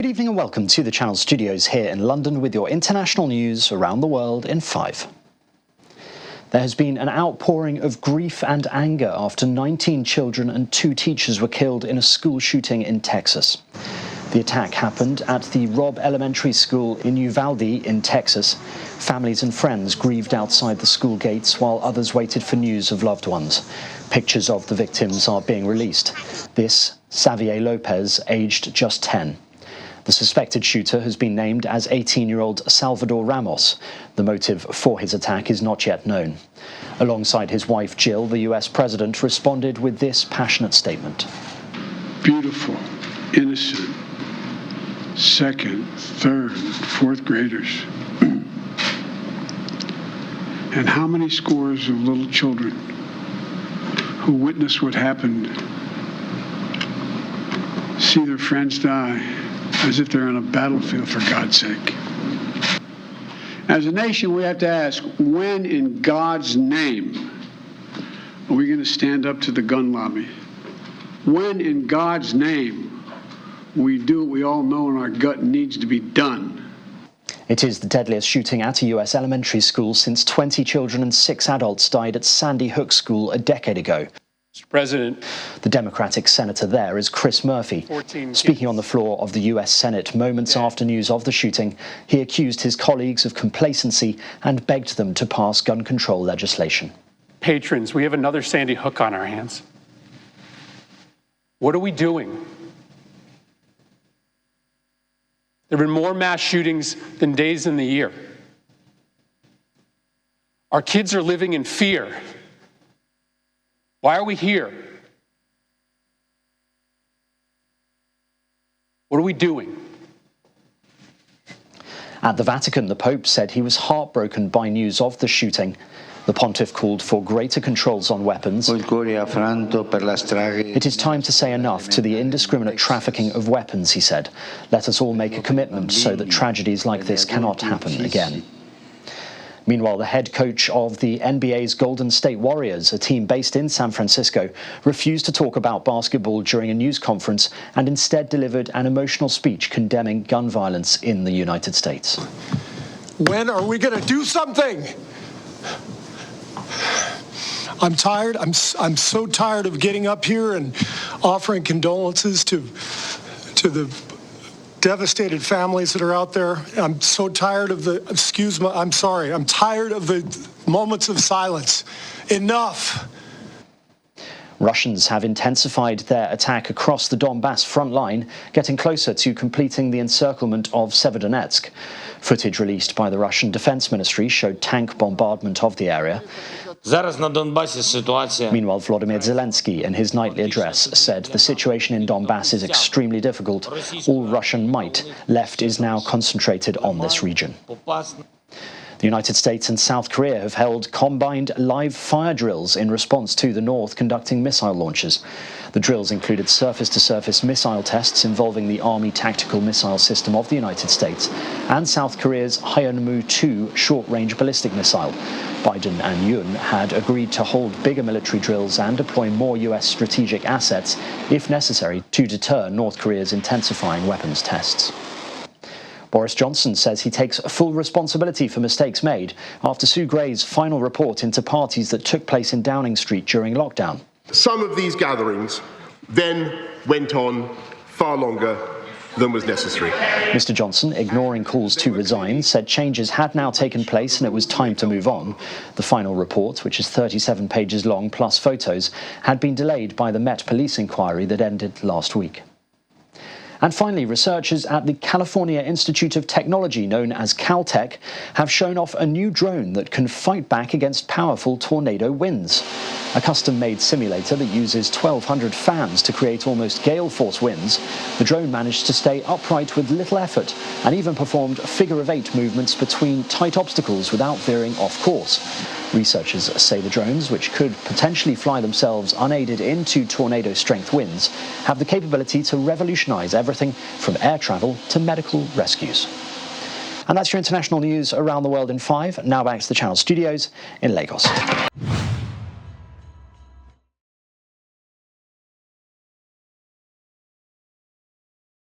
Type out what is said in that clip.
Good evening and welcome to the Channel Studios here in London with your international news around the world in 5. There has been an outpouring of grief and anger after 19 children and 2 teachers were killed in a school shooting in Texas. The attack happened at the Robb Elementary School in Uvalde in Texas. Families and friends grieved outside the school gates while others waited for news of loved ones. Pictures of the victims are being released. This, Xavier Lopez, aged just 10. The suspected shooter has been named as 18-year-old Salvador Ramos. The motive for his attack is not yet known. Alongside his wife Jill, the US president responded with this passionate statement. Beautiful, innocent, second, third, fourth graders. And how many scores of little children who witnessed what happened see their friends die as if they're on a battlefield, for God's sake. As a nation, we have to ask, when in God's name are we going to stand up to the gun lobby? When in God's name we do what we all know in our gut needs to be done? It is the deadliest shooting at a US elementary school since 20 children and 6 adults died at Sandy Hook School a decade ago. Mr. President. The Democratic senator there is Chris Murphy. Speaking on the floor of the US Senate moments after news of the shooting, he accused his colleagues of complacency and begged them to pass gun control legislation. Patrons, we have another Sandy Hook on our hands. What are we doing? There have been more mass shootings than days in the year. Our kids are living in fear. Why are we here? What are we doing? At the Vatican, the Pope said he was heartbroken by news of the shooting. The pontiff called for greater controls on weapons. It is time to say enough to the indiscriminate trafficking of weapons, he said. Let us all make a commitment so that tragedies like this cannot happen again. Meanwhile, the head coach of the NBA's Golden State Warriors, a team based in San Francisco, refused to talk about basketball during a news conference and instead delivered an emotional speech condemning gun violence in the United States. When are we going to do something? I'm tired. I'm so tired of getting up here and offering condolences to the devastated families that are out there. I'm so tired of I'm tired of the moments of silence. Enough. Russians have intensified their attack across the Donbass front line, getting closer to completing the encirclement of Severodonetsk. Footage released by the Russian Defense Ministry showed tank bombardment of the area. Meanwhile, Volodymyr Zelensky, in his nightly address, said the situation in Donbass is extremely difficult. All Russian might left is now concentrated on this region. The United States and South Korea have held combined live fire drills in response to the North conducting missile launches. The drills included surface-to-surface missile tests involving the Army Tactical Missile System of the United States and South Korea's Hyunmoo-2 short-range ballistic missile. Biden and Yoon had agreed to hold bigger military drills and deploy more US strategic assets, if necessary, to deter North Korea's intensifying weapons tests. Boris Johnson says he takes full responsibility for mistakes made after Sue Gray's final report into parties that took place in Downing Street during lockdown. Some of these gatherings then went on far longer than was necessary. Mr. Johnson, ignoring calls to resign, said changes had now taken place and it was time to move on. The final report, which is 37 pages long plus photos, had been delayed by the Met Police inquiry that ended last week. And finally, researchers at the California Institute of Technology, known as Caltech, have shown off a new drone that can fight back against powerful tornado winds. A custom-made simulator that uses 1,200 fans to create almost gale-force winds, the drone managed to stay upright with little effort and even performed figure-of-8 movements between tight obstacles without veering off course. Researchers say the drones, which could potentially fly themselves unaided into tornado-strength winds, have the capability to revolutionize everything from air travel to medical rescues. And that's your international news around the world in 5. Now back to the Channel Studios in Lagos.